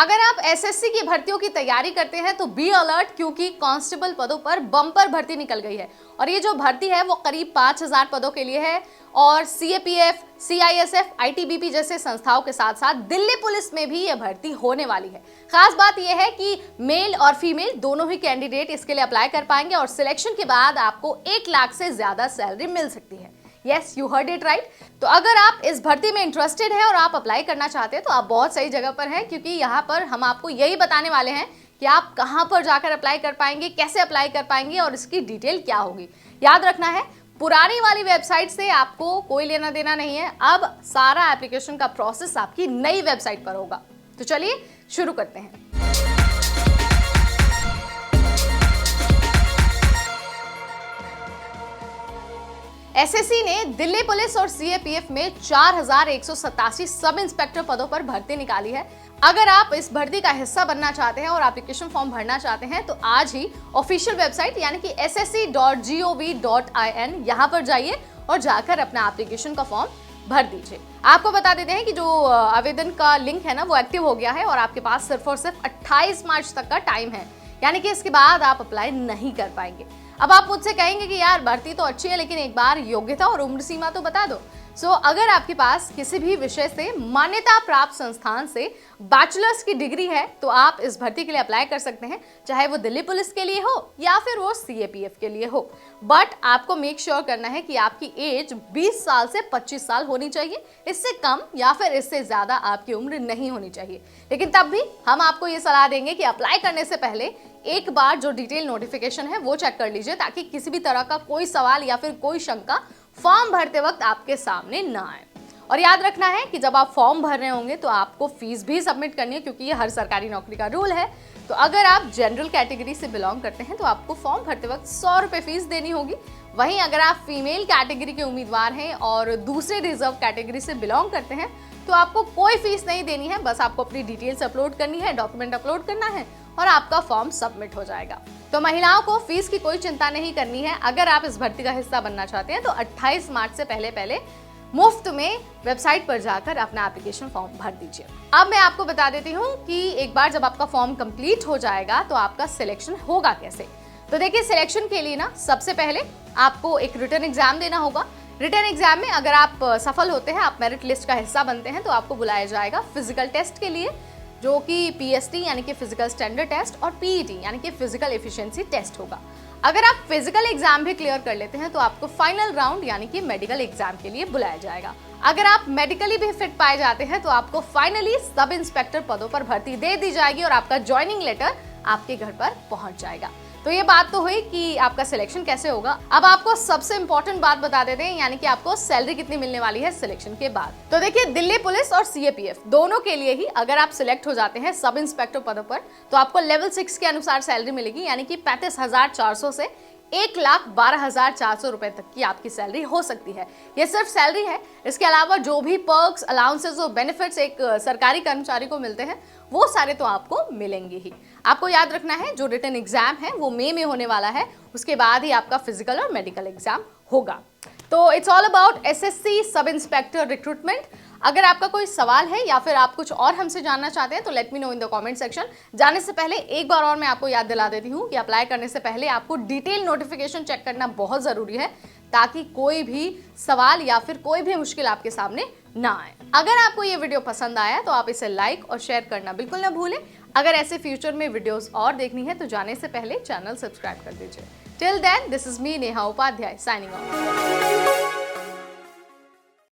अगर आप एसएससी की भर्तियों की तैयारी करते हैं तो बी अलर्ट, क्योंकि कांस्टेबल पदों पर बम्पर भर्ती निकल गई है। और ये जो भर्ती है वो करीब 5000 पदों के लिए है। और सीएपीएफ, सीआईएसएफ, आईटीबीपी जैसे संस्थाओं के साथ साथ दिल्ली पुलिस में भी ये भर्ती होने वाली है। खास बात यह है कि मेल और फीमेल दोनों ही कैंडिडेट इसके लिए अप्लाई कर पाएंगे और सिलेक्शन के बाद आपको 1 लाख से ज्यादा सैलरी मिल सकती है। Yes, you heard it right. तो अगर आप इस भर्ती में इंटरेस्टेड हैं और आप अप्लाई करना चाहते हैं तो आप बहुत सही जगह पर हैं, क्योंकि यहाँ पर हम आपको यही बताने वाले हैं कि आप कहाँ पर जाकर अप्लाई कर पाएंगे, कैसे अप्लाई कर पाएंगे और इसकी डिटेल क्या होगी। याद रखना है, पुरानी वाली वेबसाइट से आपको कोई लेना देना नहीं है। अब सारा एप्लीकेशन का प्रोसेस आपकी नई वेबसाइट पर होगा। तो चलिए शुरू करते हैं। एसएससी ने दिल्ली पुलिस और सीएपीएफ में 4187 सब इंस्पेक्टर पदों पर भर्ती निकाली है। अगर आप इस भर्ती का हिस्सा बनना चाहते हैं और एप्लीकेशन फॉर्म भरना चाहते हैं तो आज ही ऑफिशियल वेबसाइट यानी कि ssc.gov.in यहां पर जाइए और जाकर अपना एप्लीकेशन का फॉर्म भर दीजिए। आपको बता देते हैं कि जो आवेदन का लिंक है ना वो एक्टिव हो गया है और आपके पास सिर्फ और सिर्फ 28 मार्च तक का टाइम है, यानी कि इसके बाद आप अप्लाई नहीं कर पाएंगे। अब आप मुझसे कहेंगे कि यार भर्ती तो अच्छी है लेकिन एक बार योग्यता और उम्र सीमा तो बता दो। अगर आपके पास किसी भी विषय से मान्यता प्राप्त संस्थान से बैचलर्स की डिग्री है तो आप इस भर्ती के लिए अप्लाई कर सकते हैं, चाहे वो दिल्ली पुलिस के लिए हो या फिर वो सीएपीएफ के लिए हो। बट आपको मेक श्योर करना है कि आपकी एज 20 साल से 25 साल होनी चाहिए। इससे कम या फिर इससे ज्यादा आपकी उम्र नहीं होनी चाहिए। लेकिन तब भी हम आपको ये सलाह देंगे कि अप्लाई करने से पहले एक बार जो डिटेल नोटिफिकेशन है वो चेक कर लीजिए, ताकि किसी भी तरह का कोई सवाल या फिर कोई शंका फॉर्म भरते वक्त आपके सामने ना आए। और याद रखना है कि जब आप फॉर्म भर रहे होंगे तो आपको फीस भी सबमिट करनी है, क्योंकि ये हर सरकारी नौकरी का रूल है। तो अगर आप जनरल कैटेगरी से बिलोंग करते हैं तो आपको फॉर्म भरते वक्त 100 रुपये फीस देनी होगी। वहीं अगर आप फीमेल कैटेगरी के उम्मीदवार हैं और दूसरे रिजर्व कैटेगरी से बिलोंग करते हैं तो आपको कोई फीस नहीं देनी है। बस आपको अपनी डिटेल्स अपलोड करनी है, डॉक्यूमेंट अपलोड करना है और आपका फॉर्म सबमिट हो जाएगा। तो महिलाओं को फीस की कोई चिंता नहीं करनी है। अगर आप इस भर्ती का हिस्सा बनना चाहते हैं तो 28 मार्च से पहले मुफ्त में वेबसाइट पर जाकर अपना एप्लीकेशन फॉर्म भर दीजिए। अब मैं आपको बता देती हूँ कि एक बार जब आपका फॉर्म कंप्लीट हो जाएगा तो आपका सिलेक्शन होगा कैसे। तो देखिए, सिलेक्शन के लिए ना सबसे पहले आपको एक रिटन एग्जाम देना होगा। रिटन एग्जाम में अगर आप सफल होते हैं, आप मेरिट लिस्ट का हिस्सा बनते हैं, तो आपको बुलाया जाएगा फिजिकल टेस्ट के लिए, जो कि पीएसटी यानी कि फिजिकल स्टैंडर्ड टेस्ट और पीईटी यानी कि फिजिकल एफिशिएंसी टेस्ट होगा। अगर आप फिजिकल एग्जाम भी क्लियर कर लेते हैं तो आपको फाइनल राउंड यानी कि मेडिकल एग्जाम के लिए बुलाया जाएगा। अगर आप मेडिकली भी फिट पाए जाते हैं तो आपको फाइनली सब इंस्पेक्टर पदों पर भर्ती दे दी जाएगी और आपका ज्वाइनिंग लेटर आपके घर पर पहुंच जाएगा। तो ये बात तो हुई कि आपका सिलेक्शन कैसे होगा। अब आपको सबसे इंपॉर्टेंट बात बता देते हैं, यानी कि आपको सैलरी कितनी मिलने वाली है सिलेक्शन के बाद। तो देखिए, दिल्ली पुलिस और सीएपीएफ दोनों के लिए ही अगर आप सिलेक्ट हो जाते हैं सब इंस्पेक्टर पदों पर तो आपको लेवल 6 के अनुसार सैलरी मिलेगी, यानी कि 35,400 से 1,12,400 रुपए तक की आपकी सैलरी हो सकती है। ये सिर्फ सैलरी है, इसके अलावा जो भी पर्क्स, अलाउंसेस और बेनिफिट्स एक सरकारी कर्मचारी को मिलते हैं वो सारे तो आपको मिलेंगे ही। आपको याद रखना है, जो रिटन एग्जाम है वो मई में होने वाला है, उसके बाद ही आपका फिजिकल और मेडिकल एग्जाम होगा। तो it's all about SSC sub inspector recruitment. अगर आपका कोई सवाल है या फिर आप कुछ और हमसे जानना चाहते हैं तो let me know in the comment section. जाने से पहले एक बार और मैं आपको याद दिला देती हूँ कि अप्लाई करने से पहले आपको डिटेल नोटिफिकेशन चेक करना बहुत ज़रूरी है, ताकि कोई भी सवाल या फिर कोई भी मुश्किल आपके सामने ना आए। अगर आपको ये वीडियो पसंद आया तो आप इसे लाइक और शेयर करना बिल्कुल ना भूलें। अगर ऐसे फ्यूचर में वीडियोस और देखनी है तो जाने से पहले चैनल सब्सक्राइब कर दीजिए। Till then, this is me Neha Upadhyay signing of.